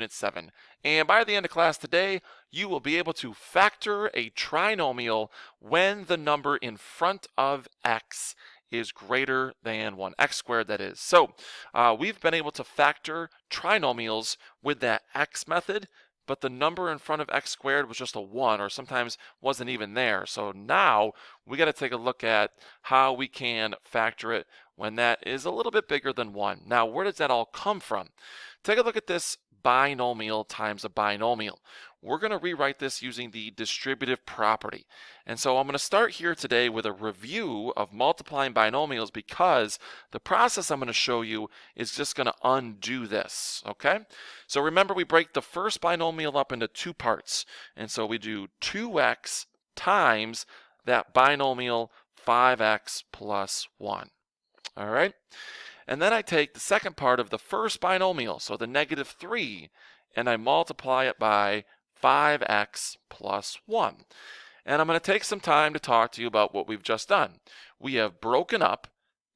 Unit 7. And by the end of class today, you will be able to factor a trinomial when the number in front of x is greater than 1x squared, that is. So we've been able to factor trinomials with that x method, but the number in front of x squared was just a 1, or sometimes wasn't even there. So now we got to take a look at how we can factor it when that is a little bit bigger than 1. Now, where does that all come from? Take a look at this binomial times a binomial. We're going to rewrite this using the distributive property. And so I'm going to start here today with a review of multiplying binomials, because the process I'm going to show you is just going to undo this, okay? So remember, we break the first binomial up into two parts. And so we do 2x times that binomial 5x plus 1. All right? And then I take the second part of the first binomial, so the -3, and I multiply it by 5x plus 1. And I'm going to take some time to talk to you about what we've just done. We have broken up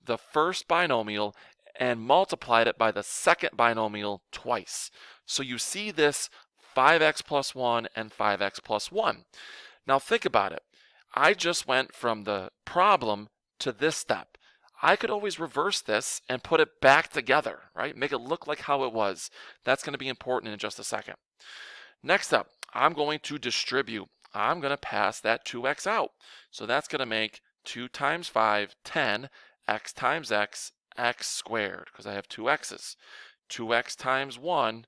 the first binomial and multiplied it by the second binomial twice. So you see this 5x plus 1 and 5x plus 1. Now think about it. I just went from the problem to this step. I could always reverse this and put it back together, right? Make it look like how it was. That's going to be important in just a second. Next up, I'm going to distribute. I'm going to pass that 2x out. So that's going to make 2 times 5, 10, x times x, x squared, because I have two x's. 2x times 1,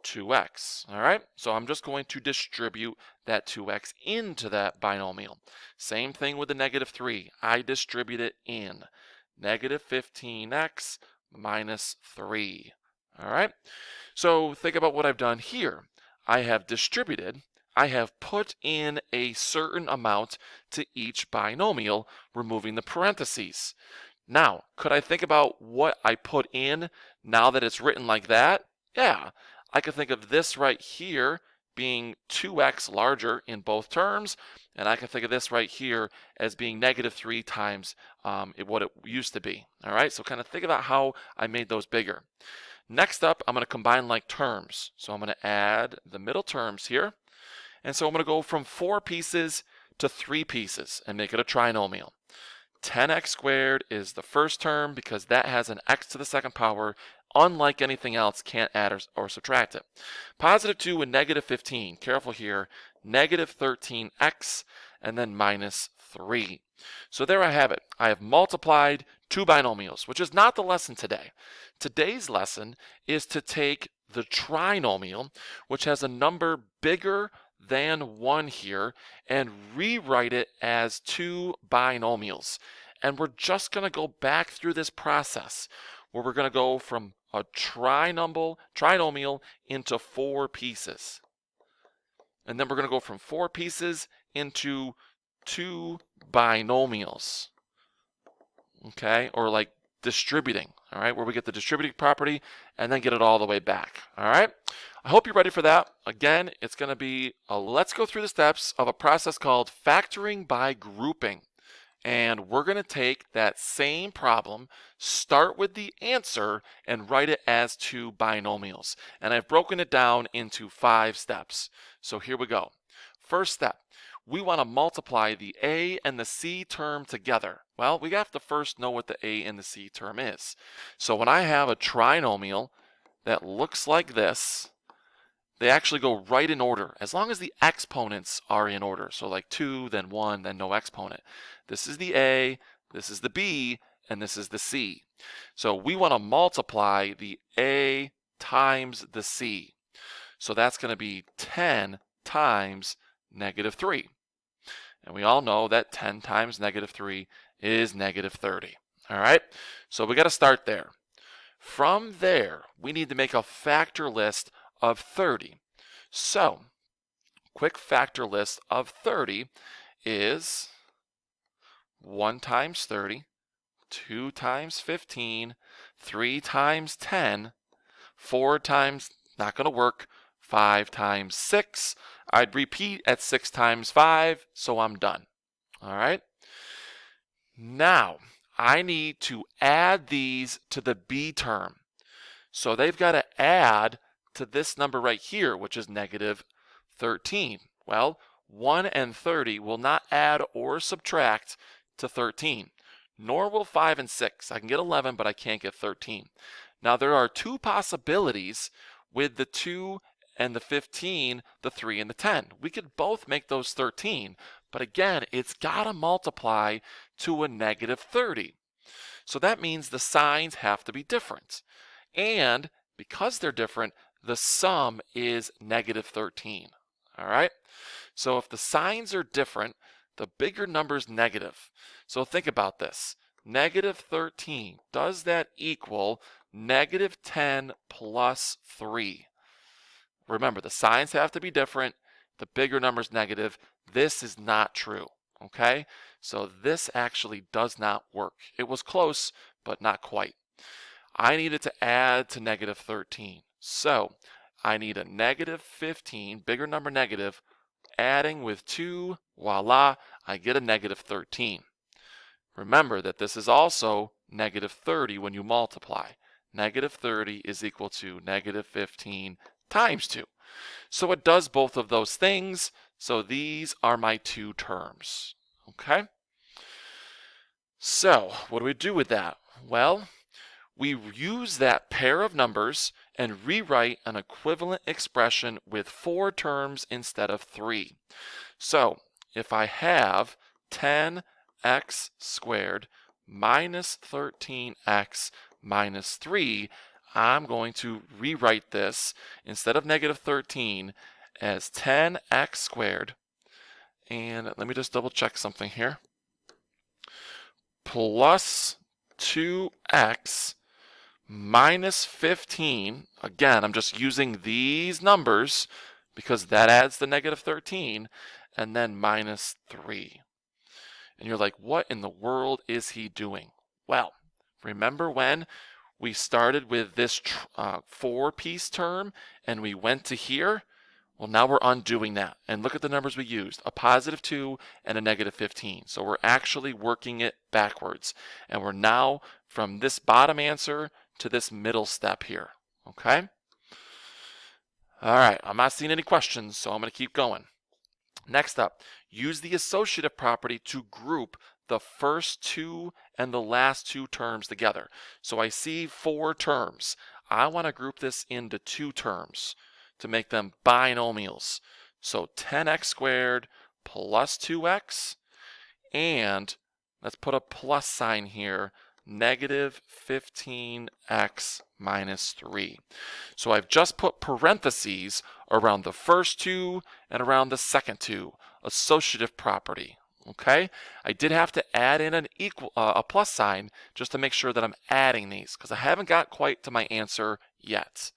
2x. All right, so I'm just going to distribute that 2x into that binomial. Same thing with the -3. I distribute it in. -15x minus 3. All right, so think about what I've done here. I have distributed. I have put in a certain amount to each binomial, removing the parentheses. Now, could I think about what I put in now that it's written like that? Yeah. I could think of this right here being 2x larger in both terms, and I can think of this right here as being -3 times what it used to be. All right, so kind of think about how I made those bigger. Next up, I'm going to combine like terms. So I'm going to add the middle terms here. And so I'm going to go from 4 pieces to 3 pieces and make it a trinomial. 10x squared is the first term because that has an x to the second power. Unlike anything else, can't add or subtract it. +2 and -15, careful here, -13x and then -3. So there I have it. I have multiplied two binomials, which is not the lesson today. Today's lesson is to take the trinomial, which has a number bigger than 1 here, and rewrite it as two binomials. And we're just going to go back through this process where we're going to go from a trinomial into 4 pieces. And then we're going to go from 4 pieces into 2 binomials. Okay, or like distributing, all right, where we get the distributing property and then get it all the way back. All right, I hope you're ready for that. Again, it's going to be let's go through the steps of a process called factoring by grouping. And we're going to take that same problem, start with the answer, and write it as 2 binomials. And I've broken it down into 5 steps. So here we go. First step, we want to multiply the a and the c term together. Well, we have to first know what the a and the c term is. So when I have a trinomial that looks like this, they actually go right in order, as long as the exponents are in order. So like 2, then 1, then no exponent. This is the a, this is the b, and this is the c. So we want to multiply the a times the c. So that's going to be 10 times -3. And we all know that 10 times -3 is -30. All right, so we got to start there. From there, we need to make a factor list of 30. So, quick factor list of 30 is 1 times 30, 2 times 15, 3 times 10, 4 times, not going to work, 5 times 6. I'd repeat at 6 times 5, so I'm done. All right. Now, I need to add these to the b term. So they've got to add to this number right here, which is negative 13? Well, 1 and 30 will not add or subtract to 13, nor will 5 and 6. I can get 11, but I can't get 13. Now, there are two possibilities with the 2 and the 15, the 3 and the 10. We could both make those 13, but again, it's got to multiply to a negative 30. So that means the signs have to be different. And because they're different, the sum is negative 13. All right? So if the signs are different, the bigger number is negative. So think about this. Negative 13, does that equal negative 10 plus 3? Remember, the signs have to be different. The bigger number is negative. This is not true. Okay? So this actually does not work. It was close, but not quite. I needed to add to negative 13. So I need a negative 15, bigger number negative, adding with 2, voila, I get a negative 13. Remember that this is also negative 30 when you multiply. Negative 30 is equal to negative 15 times 2. So it does both of those things. So these are my two terms. Okay? So what do we do with that? Well, we use that pair of numbers and rewrite an equivalent expression with 4 terms instead of 3. So if I have 10x squared minus 13x minus 3, I'm going to rewrite this instead of negative 13 as 10x squared. And let me just double check something here. Plus 2x minus 15. Again, I'm just using these numbers because that adds the negative 13, and then minus 3. And you're like, what in the world is he doing? Well, remember when we started with this 4-piece term and we went to here? Well, now we're undoing that. And look at the numbers we used, a positive 2 and a negative 15. So we're actually working it backwards. And we're now from this bottom answer to this middle step here. Okay? All right, I'm not seeing any questions, so I'm going to keep going. Next up, use the associative property to group the first 2 and the last 2 terms together. So I see 4 terms. I want to group this into 2 terms to make them binomials. So 10x squared plus 2x, and let's put a plus sign here, negative 15x minus 3. So I've just put parentheses around the first 2 and around the second 2, associative property. Okay, I did have to add in a plus sign just to make sure that I'm adding these because I haven't got quite to my answer yet.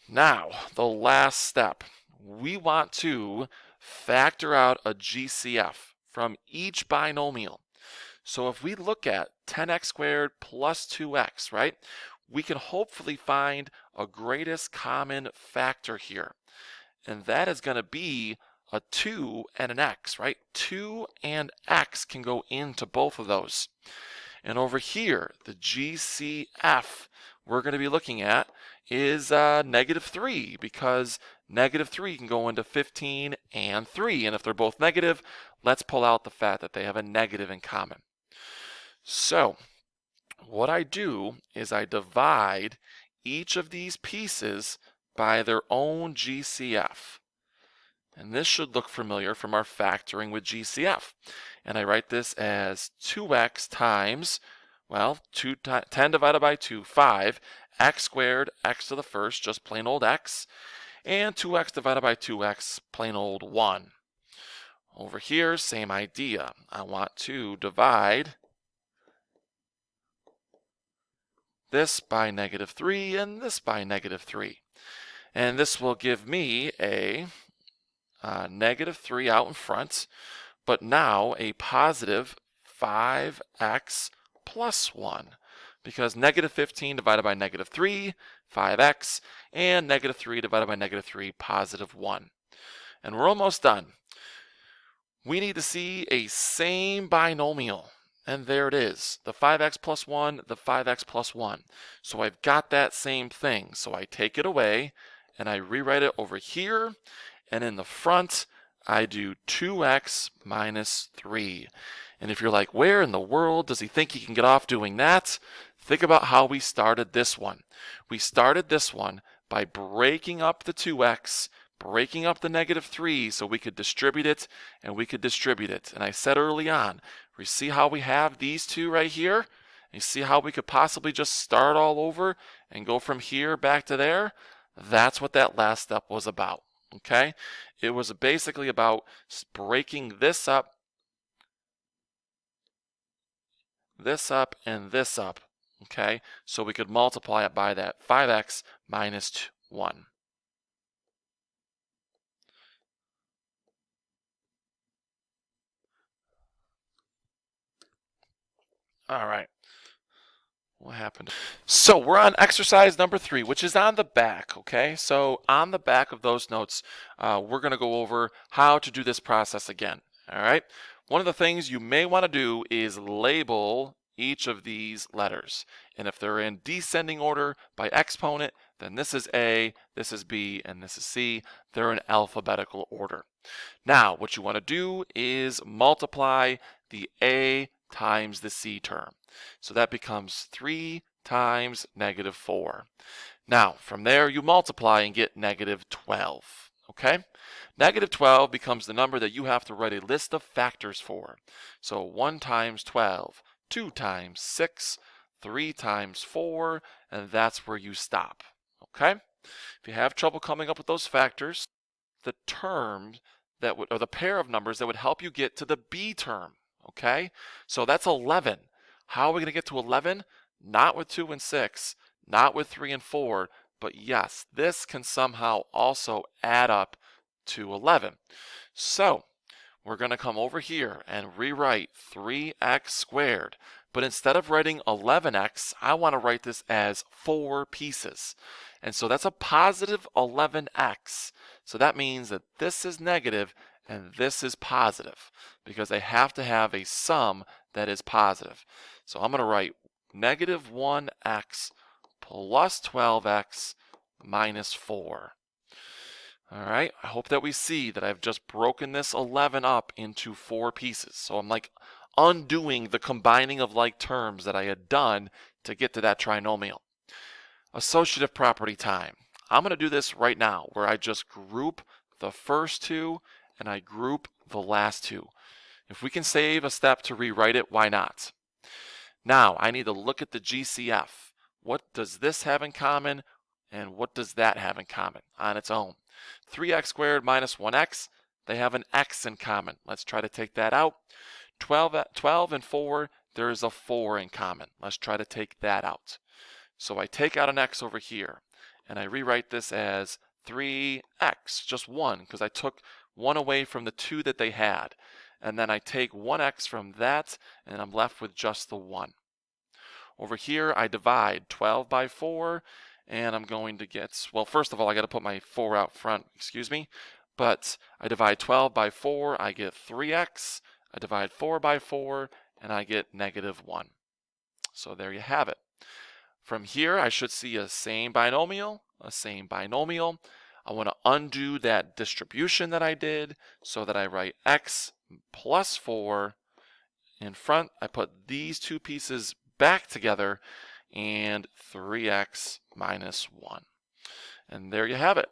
Now, the last step, we want to factor out a GCF from each binomial. So if we look at 10x squared plus 2x, right, we can hopefully find a greatest common factor here. And that is going to be a 2 and an x, right? 2 and x can go into both of those. And over here, the GCF we're going to be looking at is negative 3, because negative 3 can go into 15 and 3. And if they're both negative, let's pull out the fact that they have a negative in common. So what I do is I divide each of these pieces by their own GCF. And this should look familiar from our factoring with GCF. And I write this as 2x times, well, 10 divided by 2, 5, x squared, x to the first, just plain old x, and 2x divided by 2x, plain old 1. Over here, same idea. I want to divide this by negative 3 and this by negative 3. And this will give me a negative 3 out in front, but now a positive 5x plus 1, because negative 15 divided by negative 3, 5x, and negative 3 divided by negative 3, positive 1. And we're almost done. We need to see a same binomial. And there it is, the 5x plus 1, the 5x plus 1. So I've got that same thing. So I take it away and I rewrite it over here. And in the front, I do 2x minus 3. And if you're like, where in the world does he think he can get off doing that? Think about how we started this one. We started this one by breaking up the 2x, breaking up the negative 3 so we could distribute it and we could distribute it. And I said early on, we see how we have these two right here? And you see how we could possibly just start all over and go from here back to there? That's what that last step was about. Okay? It was basically about breaking this up, and this up. Okay? So we could multiply it by that 5x minus 1. All right. What happened? So we're on exercise number 3, which is on the back, okay? So on the back of those notes, we're going to go over how to do this process again, all right? One of the things you may want to do is label each of these letters. And if they're in descending order by exponent, then this is A, this is B, and this is C. They're in alphabetical order. Now, what you want to do is multiply the A times the C term. So that becomes 3 times negative 4. Now, from there, you multiply and get negative 12. Okay? Negative 12 becomes the number that you have to write a list of factors for. So 1 times 12, 2 times 6, 3 times 4, and that's where you stop. Okay? If you have trouble coming up with those factors, the term that would, or the pair of numbers that would help you get to the B term. Okay? So that's 11. How are we going to get to 11? Not with 2 and 6, not with 3 and 4, but yes, this can somehow also add up to 11. So we're going to come over here and rewrite 3x squared. But instead of writing 11x, I want to write this as 4 pieces. And so that's a positive 11x. So that means that this is negative and this is positive because they have to have a sum that is positive. So I'm going to write negative 1x plus 12x minus 4. All right, I hope that we see that I've just broken this 11 up into 4 pieces. So I'm like undoing the combining of like terms that I had done to get to that trinomial. Associative property time. I'm going to do this right now where I just group the first two and I group the last two. If we can save a step to rewrite it, why not? Now I need to look at the GCF. What does this have in common and what does that have in common on its own? 3x squared minus 1x, they have an x in common. Let's try to take that out. 12 and 4, there is a 4 in common. Let's try to take that out. So I take out an x over here and I rewrite this as 3x, just 1, because I took 1 away from the 2 that they had. And then I take 1x from that and I'm left with just the 1. Over here I divide 12 by 4 and I'm going to get, well, first of all I got to put my 4 out front, excuse me, but I divide 12 by 4, I get 3x, I divide 4 by 4 and I get negative 1. So there you have it. From here I should see a same binomial, a same binomial. I want to undo that distribution that I did so that I write x plus 4 in front. I put these two pieces back together and 3x minus 1. And there you have it.